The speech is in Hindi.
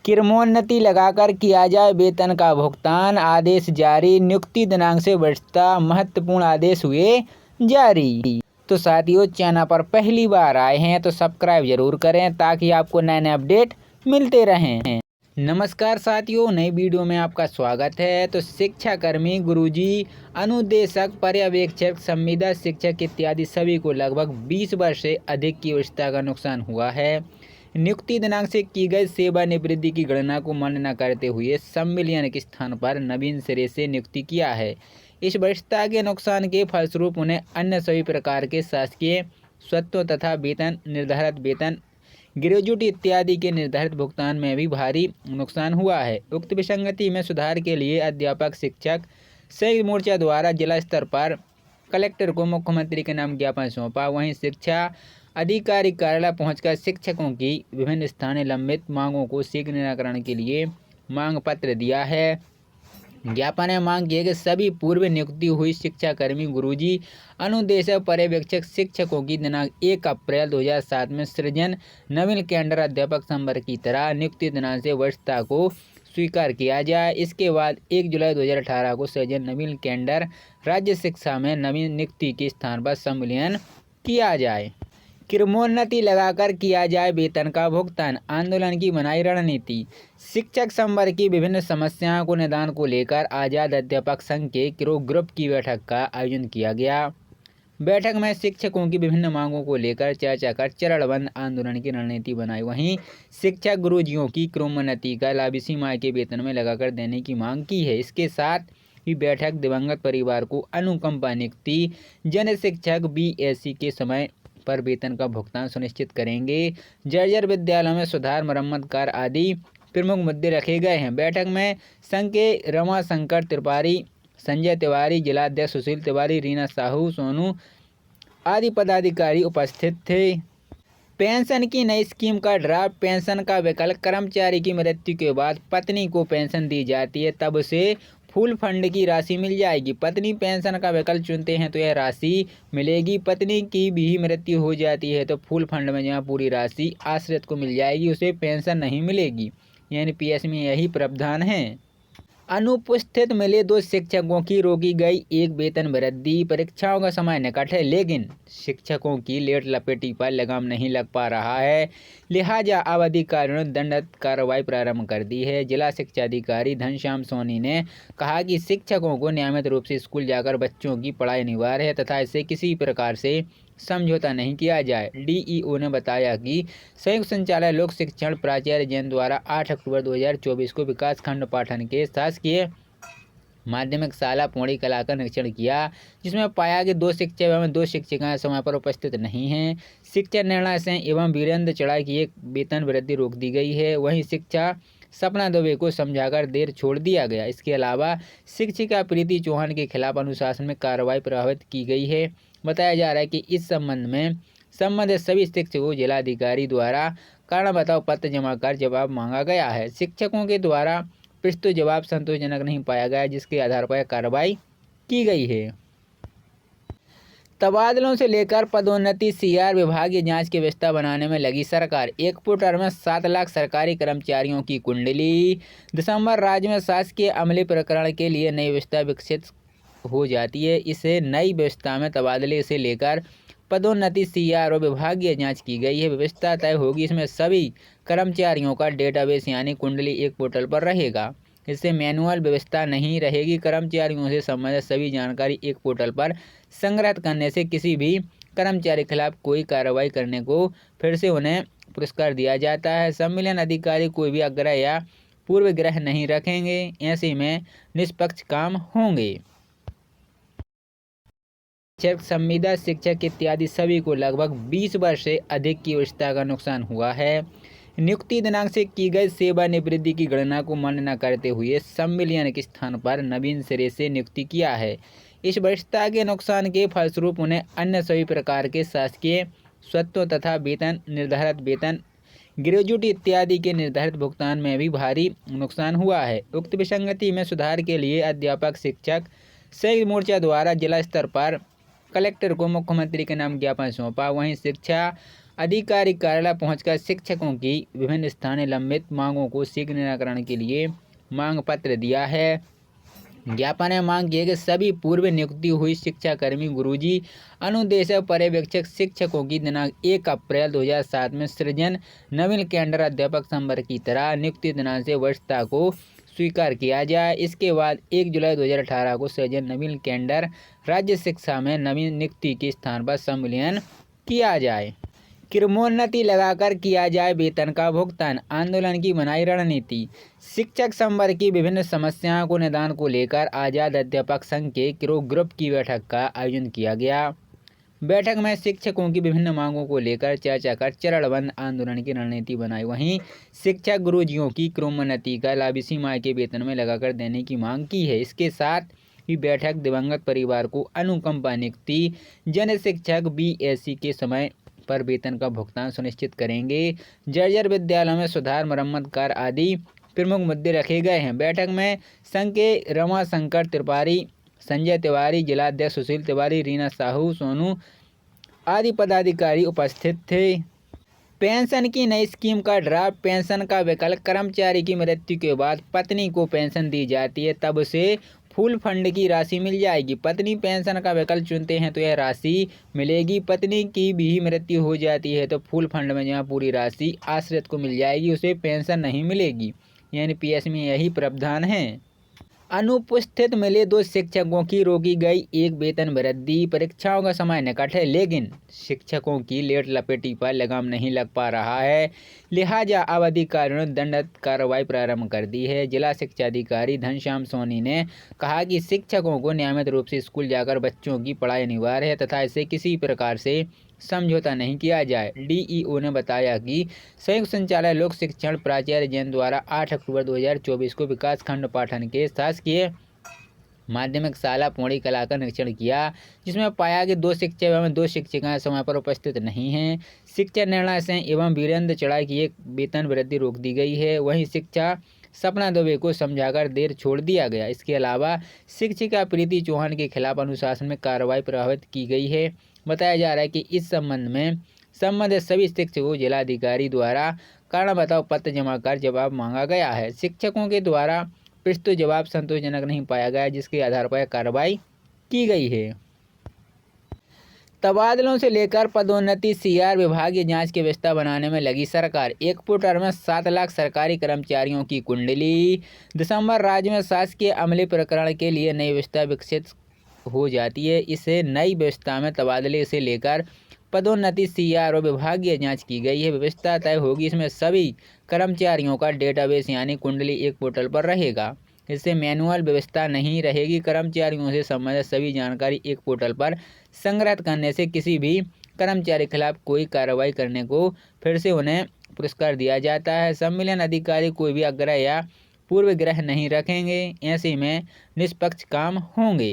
क्रमोन्नति लगाकर किया जाए वेतन का भुगतान, आदेश जारी। नियुक्ति दिनांक से बढ़ता महत्वपूर्ण आदेश हुए जारी। तो साथियों, चैनल पर पहली बार आए हैं तो सब्सक्राइब जरूर करें ताकि आपको नए नए अपडेट मिलते रहें। नमस्कार साथियों, नई वीडियो में आपका स्वागत है। तो शिक्षाकर्मी, गुरुजी, अनुदेशक, पर्यवेक्षक, संविदा शिक्षक इत्यादि सभी को लगभग 20 वर्ष से अधिक की अवस्था का नुकसान हुआ है। नियुक्ति दिनांक से की गई सेवानिवृत्ति की गणना को मान्य न करते हुए संविलियन के स्थान पर नवीन सिरे से नियुक्ति किया है। इस वरिष्ठता के नुकसान के फलस्वरूप उन्हें अन्य सभी प्रकार के शासकीय स्वत्व तथा वेतन, निर्धारित वेतन, ग्रेजुएटी इत्यादि के निर्धारित भुगतान में भी भारी नुकसान हुआ है। उक्त विसंगति में सुधार के लिए अध्यापक शिक्षक संयुक्त मोर्चा द्वारा जिला स्तर पर कलेक्टर को मुख्यमंत्री के नाम ज्ञापन सौंपा। वहीं शिक्षा अधिकारी कार्यालय पहुंचकर शिक्षकों की विभिन्न स्थानीय लंबित मांगों को शीघ्र निराकरण के लिए मांग पत्र दिया है। ज्ञापन में मांग की है कि सभी पूर्व नियुक्ति हुई शिक्षाकर्मी, गुरुजी, अनुदेशक, पर्यवेक्षक शिक्षकों की दिनांक 1 अप्रैल 2007 में सृजन नवीन कैडर अध्यापक संवर्ग की तरह नियुक्ति दिनांक से वरिष्ठता को स्वीकार किया जाए। इसके बाद 1 जुलाई 2018 को सृजन नवीन कैडर राज्य शिक्षा में नवीन नियुक्ति के स्थान पर संविलियन किया जाए। क्रमोन्नति लगाकर किया जाए वेतन का भुगतान, आंदोलन की बनाई रणनीति। शिक्षक संवर्ग की विभिन्न समस्याओं को निदान को लेकर आजाद अध्यापक संघ के ग्रुप की बैठक का आयोजन किया गया। बैठक में शिक्षकों की विभिन्न मांगों को लेकर चर्चा कर चरणबद्ध आंदोलन की रणनीति बनाई। वहीं शिक्षक गुरुजियों की क्रमोन्नति का लाभ इसी माह के वेतन में लगाकर देने की मांग की है। इसके साथ ही बैठक दिवंगत परिवार को अनुकंपा नियुक्ति, जन शिक्षक BSc के समय पर वेतन का भुगतान सुनिश्चित करेंगे। जर्जर विद्यालयों में सुधार, मरम्मत कार्य आदि प्रमुख मुद्दे रखे गए हैं। बैठक में संघ के रमाशंकर त्रिपाठी, संजय तिवारी, जिलाध्यक्ष सुशील तिवारी, रीना साहू, सोनू आदि पदाधिकारी उपस्थित थे। पेंशन की नई स्कीम का ड्राफ्ट। पेंशन का विकल्प। कर्मचारी की मृत्यु के बाद पत्नी को पेंशन दी जाती है, तब उसे फुल फंड की राशि मिल जाएगी। पत्नी पेंशन का विकल्प चुनते हैं तो यह राशि मिलेगी। पत्नी की भी मृत्यु हो जाती है तो फुल फंड में जहाँ पूरी राशि आश्रित को मिल जाएगी, उसे पेंशन नहीं मिलेगी। यानी PS में यही प्रावधान है। अनुपस्थित मिले 2 शिक्षकों की रोकी गई 1 वेतन वृद्धि। परीक्षाओं का समय निकट है लेकिन शिक्षकों की लेट लपेटी पर लगाम नहीं लग पा रहा है, लिहाजा अब अधिकारियों ने दंडित कार्रवाई प्रारंभ कर दी है। जिला शिक्षा अधिकारी घनश्याम सोनी ने कहा कि शिक्षकों को नियमित रूप से स्कूल जाकर बच्चों की पढ़ाई अनिवार्य है तथा इसे किसी प्रकार से समझौता नहीं किया जाए। DEO ने बताया कि संयुक्त संचालक लोक शिक्षण प्राचार्य जैन द्वारा 8 अक्टूबर 2024 को विकास खंड पाटन के शासकीय माध्यमिक शाला पौड़ी कला का निरीक्षण किया, जिसमें पाया कि 2 शिक्षक एवं 2 शिक्षिकाएं समय पर उपस्थित नहीं हैं। शिक्षा निर्णय से एवं वीरेंद्र चढ़ाई की 1 वेतन वृद्धि रोक दी गई है। वहीं शिक्षा सपना दुबे को समझाकर देर छोड़ दिया गया। इसके अलावा शिक्षिका प्रीति चौहान के खिलाफ अनुशासन में कार्रवाई प्रभावित की गई है। बताया जा रहा है कि इस संबंध में संबंधित सभी शिक्षकों जिलाधिकारी द्वारा कारण बताओ पत्र जमा कर जवाब मांगा गया है। शिक्षकों के द्वारा प्रस्तुत जवाब संतोषजनक नहीं पाया गया, जिसके आधार पर कार्रवाई की गई है। तबादलों से लेकर पदोन्नति, CR विभागीय जांच की व्यवस्था बनाने में लगी सरकार। 1 पोर्टल में 7 लाख सरकारी कर्मचारियों की कुंडली। दिसंबर राज्य में शासकीय अमले प्रकरण के लिए नई व्यवस्था विकसित हो जाती है। इसे नई व्यवस्था में तबादले से लेकर पदोन्नति, CR और विभागीय जांच की गई है। व्यवस्था तय होगी। इसमें सभी कर्मचारियों का डेटाबेस यानी कुंडली एक पोर्टल पर रहेगा। इससे मैनुअल व्यवस्था नहीं रहेगी। कर्मचारियों से संबंधित सभी जानकारी एक पोर्टल पर संग्रहित करने से किसी भी कर्मचारी के खिलाफ कोई कार्रवाई करने को फिर से उन्हें पुरस्कार दिया जाता है। संविलियन अधिकारी कोई भी आग्रह या पूर्वग्रह नहीं रखेंगे। ऐसे में निष्पक्ष काम होंगे। संविदा शिक्षक इत्यादि सभी को लगभग 20 वर्ष से अधिक की अवस्था का नुकसान हुआ है। नियुक्ति दिनांक से की गई सेवानिवृत्ति की गणना को मान्य न करते हुए संविलियन के स्थान पर नवीन सिरे से नियुक्ति किया है। इस वरिष्ठता के नुकसान के फलस्वरूप उन्हें अन्य सभी प्रकार के शासकीय स्वत्व तथा वेतन, निर्धारित वेतन, ग्रेजुएटी इत्यादि के निर्धारित भुगतान में भी भारी नुकसान हुआ है। उक्त विसंगति में सुधार के लिए अध्यापक शिक्षक संयुक्त मोर्चा द्वारा जिला स्तर पर कलेक्टर को मुख्यमंत्री के नाम ज्ञापन सौंपा। वहीं शिक्षा आधिकारिक कार्यालय पहुंचकर शिक्षकों की विभिन्न स्थानीय लंबित मांगों को शीघ्र निराकरण के लिए मांग पत्र दिया है। ज्ञापन में मांग की है कि सभी पूर्व नियुक्ति हुई शिक्षाकर्मी, गुरुजी, अनुदेशक, पर्यवेक्षक शिक्षकों की दिनांक 1 अप्रैल 2007 में सृजन नवीन कैडर अध्यापक संवर्ग की तरह नियुक्ति दिनांक से वरिष्ठता को स्वीकार किया जाए। इसके बाद 1 जुलाई 2018 को सृजन नवीन कैडर राज्य शिक्षा में नवीन नियुक्ति के स्थान पर संविलियन किया जाए। क्रमोन्नति लगाकर किया जाए वेतन का भुगतान, आंदोलन की बनाई रणनीति। शिक्षक संवर्ग की विभिन्न समस्याओं को निदान को लेकर आजाद अध्यापक संघ के ग्रुप की बैठक का आयोजन किया गया। बैठक में शिक्षकों की विभिन्न मांगों को लेकर चर्चा कर चरणबद्ध आंदोलन की रणनीति बनाई। वहीं शिक्षक गुरुजियों की क्रमोन्नति का लाभ इसी माह के वेतन में लगाकर देने की मांग की है। इसके साथ ही बैठक दिवंगत परिवार को अनुकंपा नियुक्ति, जन शिक्षक BSc के समय पर वेतन का भुगतान सुनिश्चित करेंगे। जर्जर विद्यालयों में सुधार, मरम्मत कार्य आदि प्रमुख मुद्दे रखे गए हैं। बैठक में संघ के रमाशंकर त्रिपाठी, संजय तिवारी, जिलाध्यक्ष सुशील तिवारी, रीना साहू, सोनू आदि पदाधिकारी उपस्थित थे। पेंशन की नई स्कीम का ड्राफ्ट। पेंशन का विकल्प। कर्मचारी की मृत्यु के बाद पत्नी को पेंशन दी जाती है, तब उसे फुल फंड की राशि मिल जाएगी। पत्नी पेंशन का विकल्प चुनते हैं तो यह राशि मिलेगी। पत्नी की भी मृत्यु हो जाती है तो फुल फंड में जहाँ पूरी राशि आश्रित को मिल जाएगी, उसे पेंशन नहीं मिलेगी। यानी PS में यही प्रावधान है। अनुपस्थित मिले 2 शिक्षकों की रोकी गई 1 वेतन वृद्धि। परीक्षाओं का समय निकट है, लेकिन शिक्षकों की लेट लपेटी पर लगाम नहीं लग पा रहा है, लिहाजा अब अधिकारियों ने दंडित कार्रवाई प्रारंभ कर दी है। जिला शिक्षा अधिकारी घनश्याम सोनी ने कहा कि शिक्षकों को नियमित रूप से स्कूल जाकर बच्चों की पढ़ाई अनिवार्य है तथा इसे किसी प्रकार से समझौता नहीं किया जाए। DEO ने बताया कि संयुक्त संचालक लोक शिक्षण प्राचार्य जैन द्वारा 8 अक्टूबर 2024 को विकास खंड पाटन के शासकीय माध्यमिक शाला पौड़ी कला का निरीक्षण किया, जिसमें पाया कि 2 शिक्षक एवं 2 शिक्षिकाएं समय पर उपस्थित नहीं हैं। शिक्षा निर्णय से एवं वीरेंद्र चढ़ाई की एक वेतन वृद्धि रोक दी गई है। वहीं शिक्षा सपना दुबे को समझाकर देर छोड़ दिया गया। इसके अलावा शिक्षिका प्रीति चौहान के खिलाफ अनुशासन में कार्रवाई प्रभावित की गई है। बताया जा रहा है कि इस संबंध में संबंधित सभी शिक्षकों को जिलाधिकारी द्वारा कारण बताओ पत्र जमा कर जवाब मांगा गया है। शिक्षकों के द्वारा प्रस्तुत जवाब संतोषजनक नहीं पाया गया, जिसके आधार पर कार्रवाई की गई है। तबादलों से लेकर पदोन्नति, CR विभागीय जांच की व्यवस्था बनाने में लगी सरकार। एक पोर्टल में 7 लाख सरकारी कर्मचारियों की कुंडली। दिसंबर राज्य में शासकीय अमले प्रकरण के लिए नई व्यवस्था विकसित हो जाती है। इसे नई व्यवस्था में तबादले से लेकर पदोन्नति, CR और विभागीय जांच की गई है। व्यवस्था तय होगी। इसमें सभी कर्मचारियों का डेटाबेस यानी कुंडली एक पोर्टल पर रहेगा। इससे मैनुअल व्यवस्था नहीं रहेगी। कर्मचारियों से संबंधित सभी जानकारी एक पोर्टल पर संग्रहित करने से किसी भी कर्मचारी के खिलाफ कोई कार्रवाई करने को फिर से उन्हें पुरस्कार दिया जाता है। सम्मेलन अधिकारी कोई भी आग्रह या पूर्व ग्रह नहीं रखेंगे। ऐसे में निष्पक्ष काम होंगे।